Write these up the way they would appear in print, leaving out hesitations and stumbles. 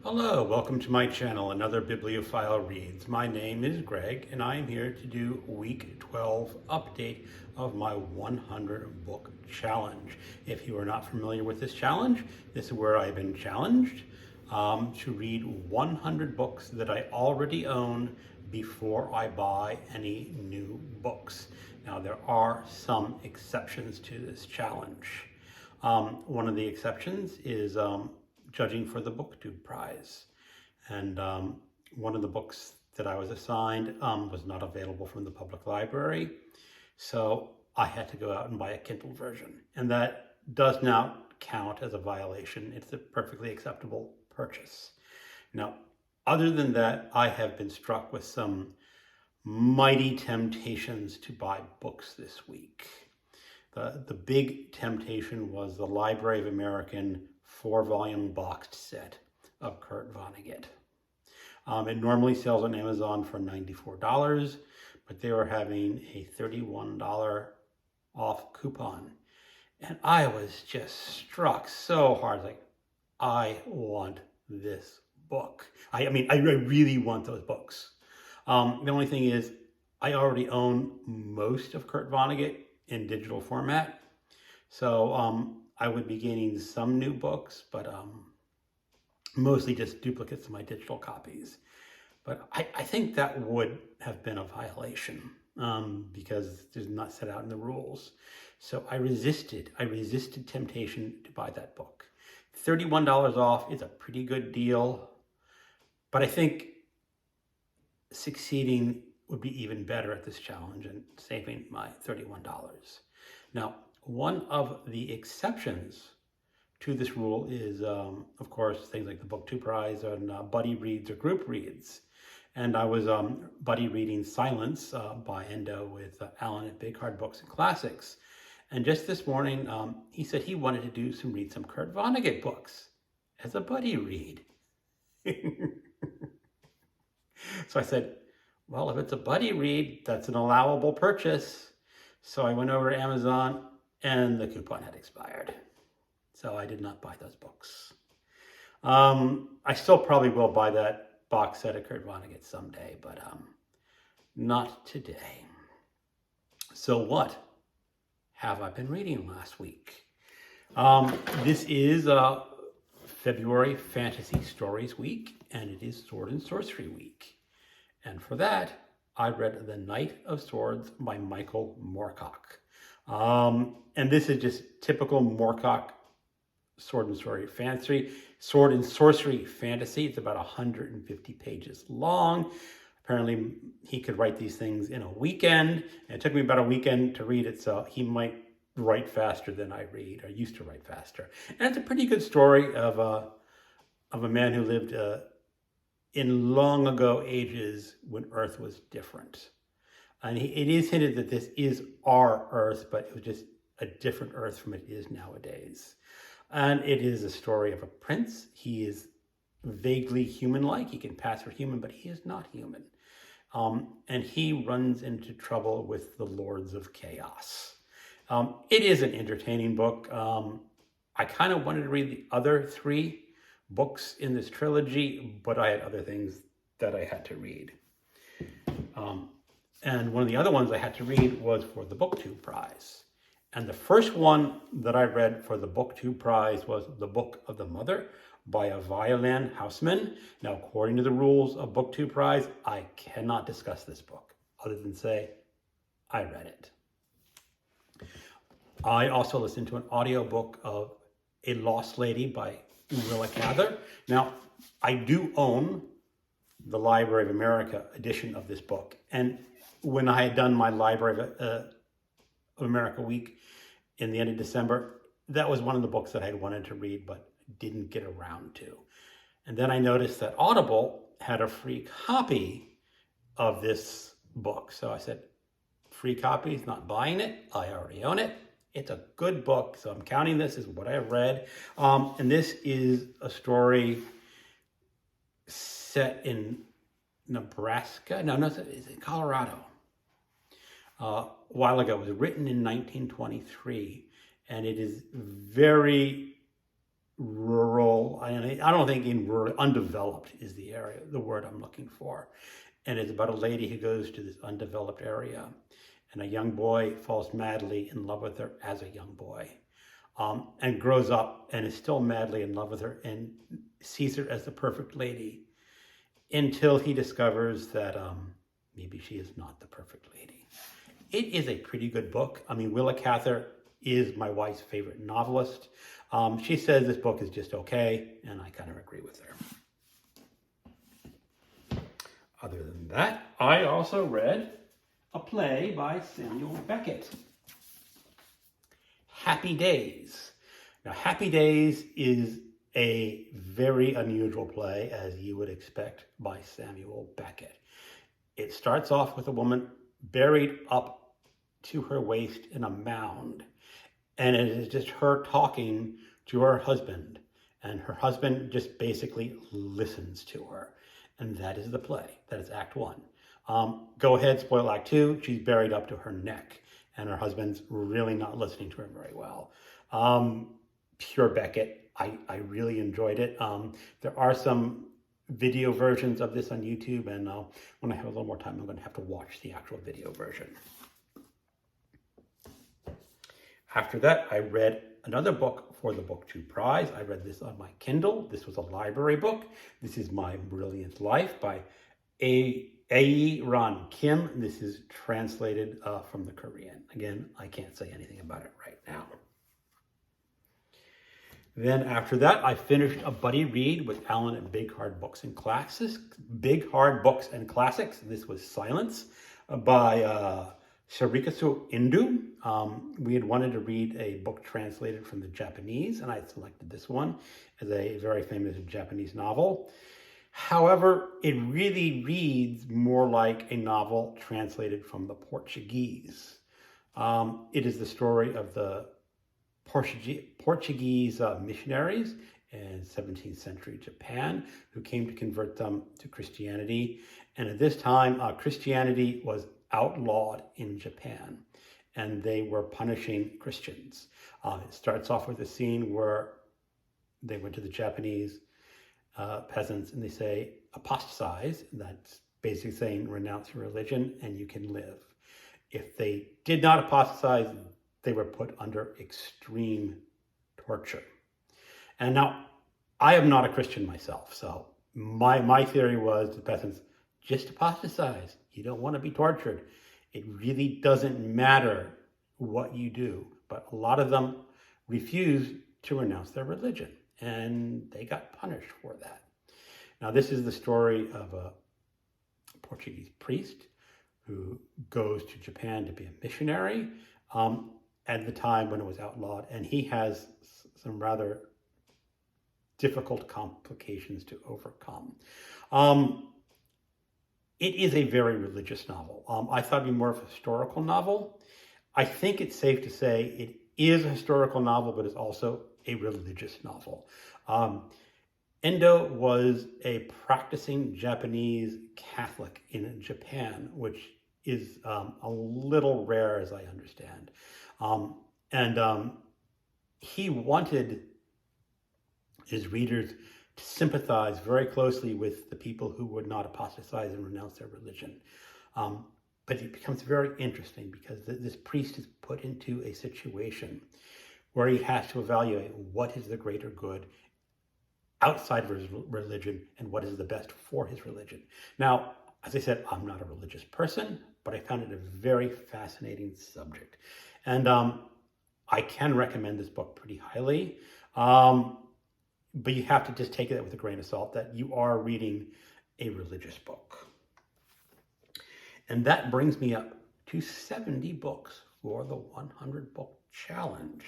Hello, welcome to my channel, Another Bibliophile Reads. My name is Greg, and I am here to do week 12 update of my 100 book challenge. If you are not familiar with this challenge, this is where I've been challenged to read 100 books that I already own before I buy any new books. Now, there are some exceptions to this challenge. One of the exceptions is judging for the Booktube Prize. And one of the books that I was assigned was not available from the public library. So I had to go out and buy a Kindle version. And that does not count as a violation. It's a perfectly acceptable purchase. Now, other than that, I have been struck with some mighty temptations to buy books this week. The big temptation was the Library of American 4-volume boxed set of Kurt Vonnegut. It normally sells on Amazon for $94, but they were having a $31 off coupon. And I was just struck so hard, like, I want this book. I really want those books. The only thing is, I already own most of Kurt Vonnegut in digital format. So I would be gaining some new books, but mostly just duplicates of my digital copies. But I think that would have been a violation because it's not set out in the rules. So I resisted temptation to buy that book. $31 off is a pretty good deal, but I think succeeding would be even better at this challenge and saving my $31. Now, one of the exceptions to this rule is, of course, things like the Booktube Prize and buddy reads or group reads. And I was buddy reading Silence by Endo with Alan at Big Hard Books and Classics. And just this morning, he said he wanted to read some Kurt Vonnegut books as a buddy read. So I said, well, if it's a buddy read, that's an allowable purchase. So I went over to Amazon and the coupon had expired. So I did not buy those books. I still probably will buy that box set of Kurt Vonnegut someday, but not today. So what have I been reading last week? This is February Fantasy Stories Week, and it is Sword and Sorcery Week. And for that, I read The Knight of Swords by Michael Moorcock. And this is just typical Moorcock sword and sorcery fantasy. It's about 150 pages long. Apparently, he could write these things in a weekend. And it took me about a weekend to read it, so he might write faster than I read, or used to write faster. And it's a pretty good story of a man who lived in long ago ages when Earth was different. And it is hinted that this is our Earth, but it was just a different Earth from it is nowadays. And it is a story of a prince. He is vaguely human-like. He can pass for human, but he is not human. And he runs into trouble with the Lords of Chaos. It is an entertaining book. I kind of wanted to read the other 3 books in this trilogy, but I had other things that I had to read. And one of the other ones I had to read was for the Booktube Prize. And the first one that I read for the Booktube Prize was The Book of the Mother by a Violaine Huisman. Now, according to the rules of Booktube Prize, I cannot discuss this book other than say I read it. I also listened to an audiobook of A Lost Lady by Willa Cather. Now, I do own the Library of America edition of this book. And when I had done my Library of America week in the end of December, that was one of the books that I had wanted to read but didn't get around to. And then I noticed that Audible had a free copy of this book. So I said, free copies, not buying it. I already own it. It's a good book, so I'm counting this as what I read. And this is a story set in Nebraska. No, it's in Colorado. A while ago. It was written in 1923, and it is very rural. And I don't think in word, undeveloped is the word I'm looking for. And it's about a lady who goes to this undeveloped area, and a young boy falls madly in love with her as a young boy, and grows up and is still madly in love with her and sees her as the perfect lady until he discovers that maybe she is not the perfect lady. It is a pretty good book. I mean, Willa Cather is my wife's favorite novelist. She says this book is just okay, and I kind of agree with her. Other than that, I also read a play by Samuel Beckett, Happy Days. Now, Happy Days is a very unusual play, as you would expect by Samuel Beckett. It starts off with a woman buried up to her waist in a mound, and it is just her talking to her husband, and her husband just basically listens to her, and that is the play. That is Act 1. Go ahead, spoil Act 2. She's buried up to her neck, and her husband's really not listening to her very well. Pure Beckett. I really enjoyed it. There are some video versions of this on YouTube, and when I have a little more time, I'm going to have to watch the actual video version. After that, I read another book for the Booktube Prize. I read this on my Kindle. This was a library book. This is My Brilliant Life by Ae Ron Kim. This is translated from the Korean. Again, I can't say anything about it right now. Then after that, I finished a buddy read with Alan at Big Hard Books and Classics. Big Hard Books and Classics. This was Silence by Shusaku Endo. We had wanted to read a book translated from the Japanese, and I selected this one as a very famous Japanese novel. However, it really reads more like a novel translated from the Portuguese. It is the story of the Portuguese missionaries in 17th century Japan who came to convert them to Christianity. And at this time, Christianity was outlawed in Japan, and they were punishing Christians. It starts off with a scene where they went to the Japanese peasants and they say, apostatize. That's basically saying renounce your religion and you can live. If they did not apostatize, they were put under extreme torture. And now, I am not a Christian myself, so my theory was the peasants, just apostatize. You don't want to be tortured. It really doesn't matter what you do. But a lot of them refused to renounce their religion, and they got punished for that. Now, this is the story of a Portuguese priest who goes to Japan to be a missionary at the time when it was outlawed, and he has some rather difficult complications to overcome. It is a very religious novel. I thought it'd be more of a historical novel. I think it's safe to say it is a historical novel, but it's also a religious novel. Endo was a practicing Japanese Catholic in Japan, which is a little rare as I understand. He wanted his readers to sympathize very closely with the people who would not apostatize and renounce their religion. But it becomes very interesting because this priest is put into a situation where he has to evaluate what is the greater good outside of his religion and what is the best for his religion. Now, as I said, I'm not a religious person, but I found it a very fascinating subject. And I can recommend this book pretty highly. But you have to just take it with a grain of salt that you are reading a religious book. And that brings me up to 70 books for the 100 book challenge.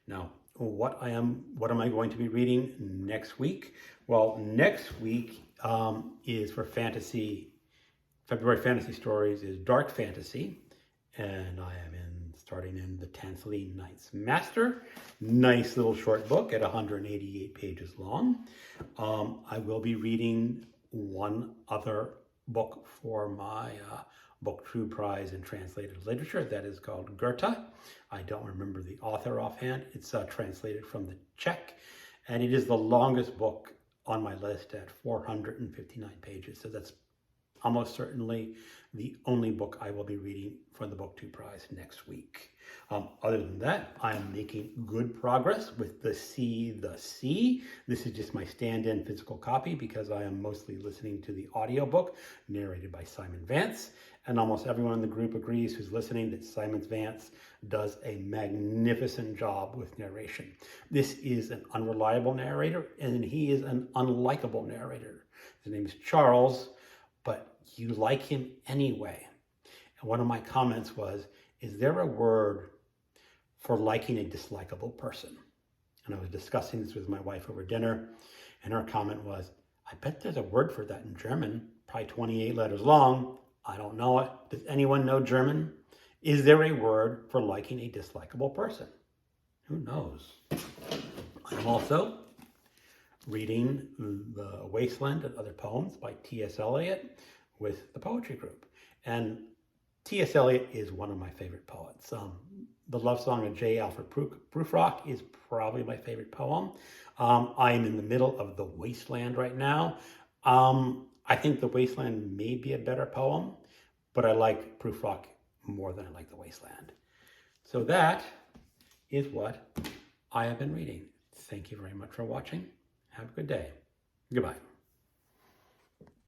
Now, what am I going to be reading next week? Well, next week is for fantasy. February Fantasy Stories is Dark Fantasy, and I am starting in The Tansley Knight's Master. Nice little short book at 188 pages long. I will be reading one other book for my Booktube Prize in Translated Literature. That is called Goethe. I don't remember the author offhand. It's translated from the Czech, and it is the longest book on my list at 459 pages. So that's almost certainly the only book I will be reading for the Booktube Prize next week. Other than that, I am making good progress with The Sea. This is just my stand-in physical copy because I am mostly listening to the audiobook narrated by Simon Vance. And almost everyone in the group agrees who's listening that Simon Vance does a magnificent job with narration. This is an unreliable narrator, and he is an unlikable narrator. His name is Charles, but you like him anyway. And one of my comments was, is there a word for liking a dislikable person? And I was discussing this with my wife over dinner, and her comment was, I bet there's a word for that in German, probably 28 letters long. I don't know it. Does anyone know German? Is there a word for liking a dislikable person? Who knows? I'm also reading The Wasteland and Other Poems by T.S. Eliot with the poetry group. And T.S. Eliot is one of my favorite poets. The Love Song of J. Alfred Prufrock is probably my favorite poem. I am in the middle of The Wasteland right now. I think The Wasteland may be a better poem, but I like Prufrock more than I like The Wasteland. So that is what I have been reading. Thank you very much for watching. Have a good day. Goodbye.